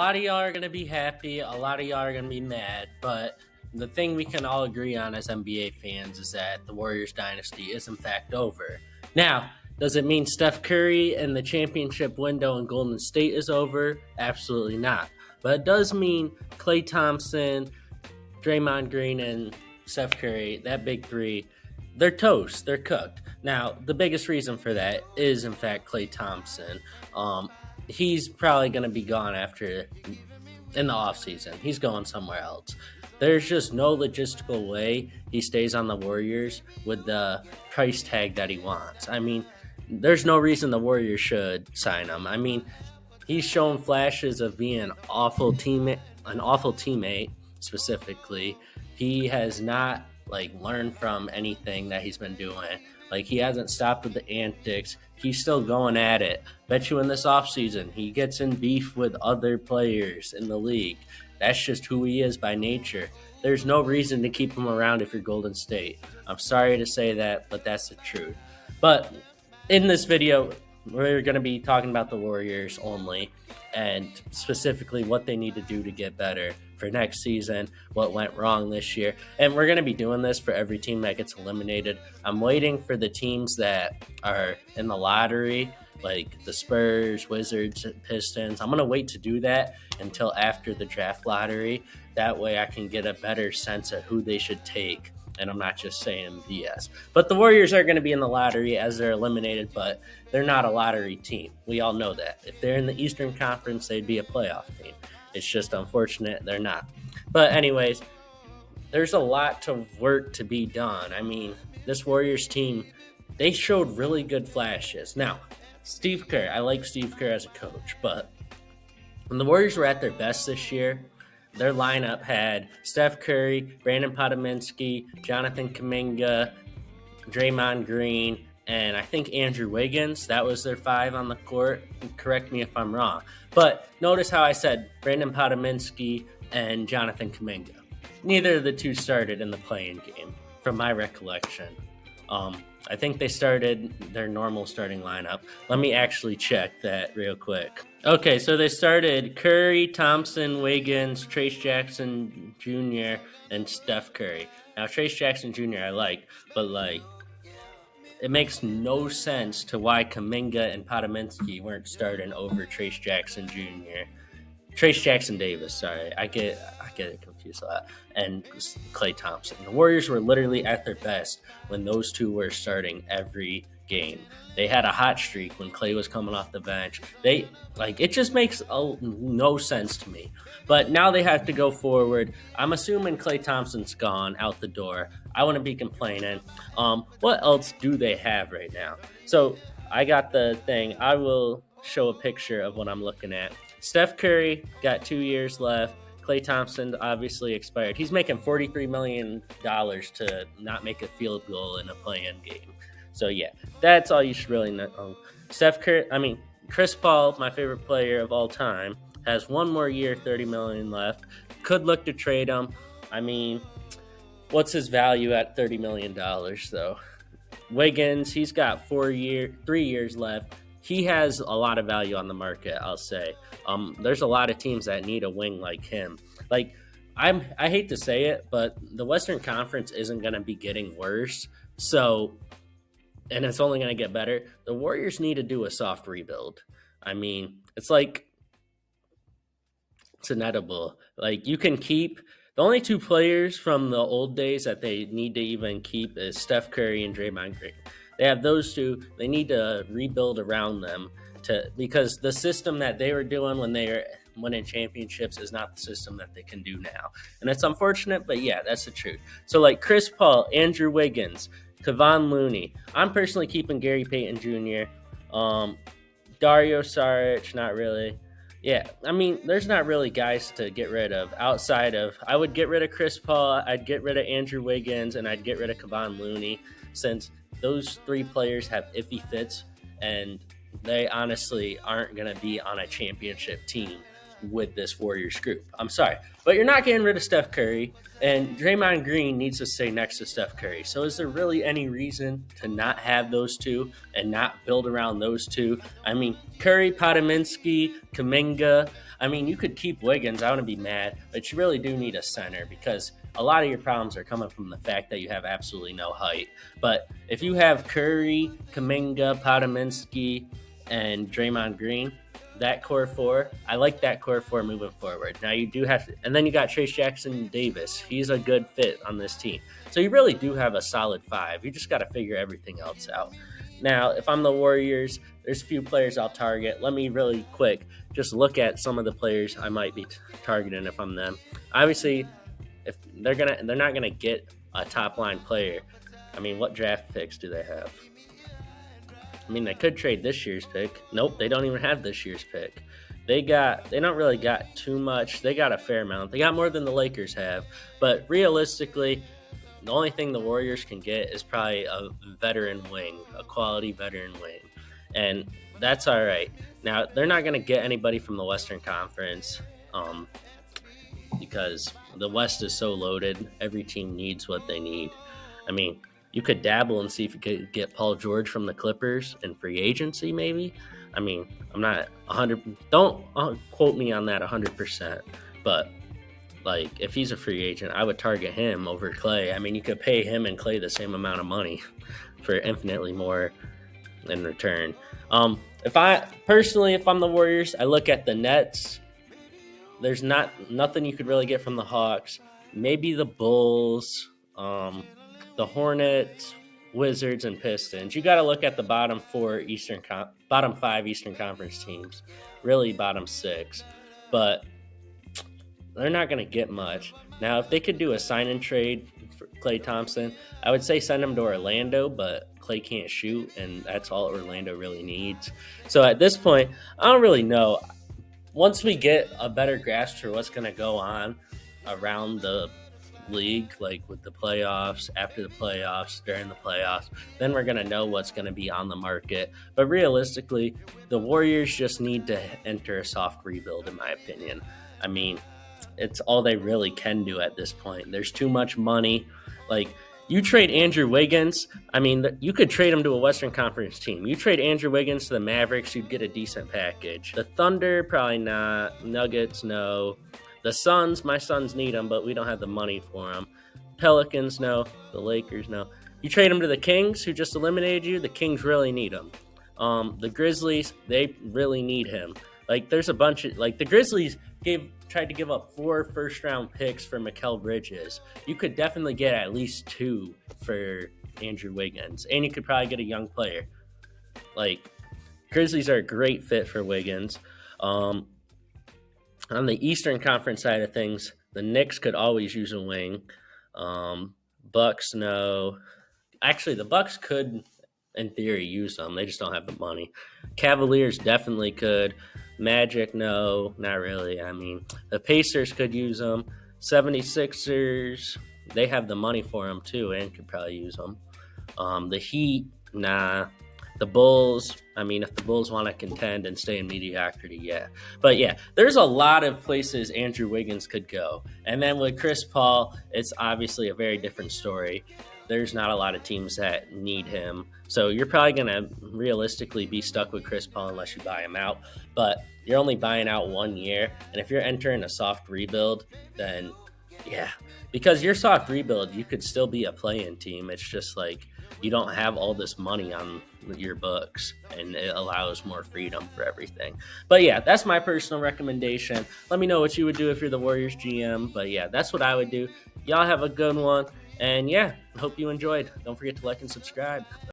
A lot of y'all are going to be happy, a lot of y'all are going to be mad, but the thing we can all agree on as NBA fans is that the Warriors dynasty is in fact over. Now, does it mean Steph Curry and the championship window in Golden State is over? Absolutely not. But it does mean Klay Thompson, Draymond Green, and Steph Curry, that big three, they're toast. They're cooked. Now, the biggest reason for that is, in fact, Klay Thompson. He's probably going to be gone in the offseason. He's going somewhere else. There's just no logistical way he stays on the Warriors with the price tag that he wants. I mean, there's no reason the Warriors should sign him. I mean, he's shown flashes of being an awful teammate specifically. He has not learned from anything that he's been doing. He hasn't stopped with the antics. He's still going at it. Bet you in this offseason, he gets in beef with other players in the league. That's just who he is by nature. There's no reason to keep him around if you're Golden State. I'm sorry to say that, but that's the truth. But in this video, we're going to be talking about the Warriors only, and specifically what they need to do to get better for next season, what went wrong this year. And we're going to be doing this for every team that gets eliminated. I'm waiting for the teams that are in the lottery, like the Spurs, Wizards, Pistons. I'm going to wait to do that until after the draft lottery. That way I can get a better sense of who they should take. And I'm not just saying BS. But the Warriors are going to be in the lottery as they're eliminated, but they're not a lottery team. We all know that. If they're in the Eastern Conference, they'd be a playoff team. It's just unfortunate they're not. But anyways, there's a lot of work to be done. I mean, this Warriors team, they showed really good flashes. Now, Steve Kerr, I like Steve Kerr as a coach, but when the Warriors were at their best this year, their lineup had Steph Curry, Brandon Podominski, Jonathan Kuminga, Draymond Green, and I think Andrew Wiggins. That was their five on the court. Correct me if I'm wrong. But notice how I said Brandon Podominski and Jonathan Kuminga. Neither of the two started in the play-in game, from my recollection. I think they started their normal starting lineup. Let me actually check that real quick. Okay, so they started Curry, Thompson, Wiggins, Trace Jackson Jr., and Steph Curry. Now, Trace Jackson Jr. I like, but it makes no sense to why Kuminga and Podominski weren't starting over Trace Jackson Jr. Trace Jackson Davis, sorry. I get it confused a lot. And Klay Thompson. The Warriors were literally at their best when those two were starting every game. They had a hot streak when Klay was coming off the bench. It just makes no sense to me. But now they have to go forward. I'm assuming Klay Thompson's gone out the door. I wouldn't be complaining. What else do they have right now? So I got the thing. I will show a picture of what I'm looking at. Steph Curry got 2 years left. Klay Thompson obviously expired. He's making $43 million to not make a field goal in a play-in game. So, yeah, that's all you should really know. Chris Paul, my favorite player of all time, has one more year, $30 million left. Could look to trade him. I mean, what's his value at $30 million, though? Wiggins, he's got 3 years left. He has a lot of value on the market, I'll say. There's a lot of teams that need a wing like him. I hate to say it, but the Western Conference isn't going to be getting worse. So, and it's only going to get better. The Warriors need to do a soft rebuild. I mean, it's inedible. You can keep the only two players from the old days that they need to even keep is Steph Curry and Draymond Green. They have those two. They need to rebuild around them because the system that they were doing when they were winning championships is not the system that they can do now. And it's unfortunate, but yeah, that's the truth. So Chris Paul, Andrew Wiggins, Kevon Looney. I'm personally keeping Gary Payton Jr. Dario Saric, not really. Yeah, I mean, there's not really guys to get rid of outside of, I would get rid of Chris Paul, I'd get rid of Andrew Wiggins, and I'd get rid of Kevon Looney, since those three players have iffy fits, and they honestly aren't going to be on a championship team. with this Warriors group. I'm sorry, but you're not getting rid of Steph Curry, and Draymond Green needs to stay next to Steph Curry. So is there really any reason to not have those two and not build around those two? I mean, Curry, Podominski, Kuminga. I mean, you could keep Wiggins. I wouldn't be mad, but you really do need a center because a lot of your problems are coming from the fact that you have absolutely no height. But if you have Curry, Kuminga, Podominski, and Draymond Green, that core four, I like that core four moving forward. Now you do have to, and then you got Trace Jackson Davis. He's a good fit on this team. So you really do have a solid five. You just got to figure everything else out. Now, if I'm the Warriors, there's a few players I'll target. Let me really quick just look at some of the players I might be targeting if I'm them. Obviously, if they're not gonna get a top line player. I mean, what draft picks do they have? I mean, they could trade this year's pick. Nope, they don't even have this year's pick. They don't really got too much. They got a fair amount. They got more than the Lakers have. But realistically, the only thing the Warriors can get is probably a veteran wing, a quality veteran wing. And that's all right. Now, they're not going to get anybody from the Western Conference because the West is so loaded. Every team needs what they need. I mean, you could dabble and see if you could get Paul George from the Clippers in free agency, maybe. I mean, I'm not 100. Don't quote me on that 100%. But like, if he's a free agent, I would target him over Clay. I mean, you could pay him and Clay the same amount of money for infinitely more in return. If I'm the Warriors, I look at the Nets. There's nothing you could really get from the Hawks. Maybe the Bulls. The Hornets, Wizards, and Pistons. You got to look at the bottom five Eastern Conference teams, really bottom six, but they're not going to get much. Now, if they could do a sign and trade for Klay Thompson, I would say send him to Orlando, but Klay can't shoot, and that's all Orlando really needs. So at this point, I don't really know. Once we get a better grasp for what's going to go on around the league, like with the playoffs, after the playoffs, during the playoffs, then we're going to know what's going to be on the market. But realistically, the Warriors just need to enter a soft rebuild, in my opinion. I mean, it's all they really can do at this point. There's too much money. Like, you trade Andrew Wiggins, I mean, you could trade him to a Western Conference team. You trade Andrew Wiggins to the Mavericks, you'd get a decent package. The Thunder, probably not. Nuggets, no. The Suns, my Suns need them, but we don't have the money for them. Pelicans, no. The Lakers, no. You trade them to the Kings, who just eliminated you. The Kings really need them. The Grizzlies, they really need him. Like, there's a bunch of, like, the Grizzlies tried to give up 4 first-round picks for Mikal Bridges. You could definitely get at least 2 for Andrew Wiggins, and you could probably get a young player. Like, Grizzlies are a great fit for Wiggins. On the Eastern Conference side of things, the Knicks could always use a wing. Bucks, no. Actually, the Bucks could, in theory, use them. They just don't have the money. Cavaliers definitely could. Magic, no, not really. I mean, the Pacers could use them. 76ers, they have the money for them too and could probably use them. The Heat, nah. The Bulls, I mean, if the Bulls want to contend and stay in mediocrity, yeah. But yeah, there's a lot of places Andrew Wiggins could go. And then with Chris Paul, it's obviously a very different story. There's not a lot of teams that need him. So you're probably going to realistically be stuck with Chris Paul unless you buy him out. But you're only buying out 1 year. And if you're entering a soft rebuild, then yeah. Because your soft rebuild, you could still be a play-in team. It's just like you don't have all this money on your books, and it allows more freedom for everything. But yeah, that's my personal recommendation. Let me know what you would do if you're the Warriors GM. But yeah, that's what I would do. Y'all have a good one. And yeah, hope you enjoyed. Don't forget to like and subscribe.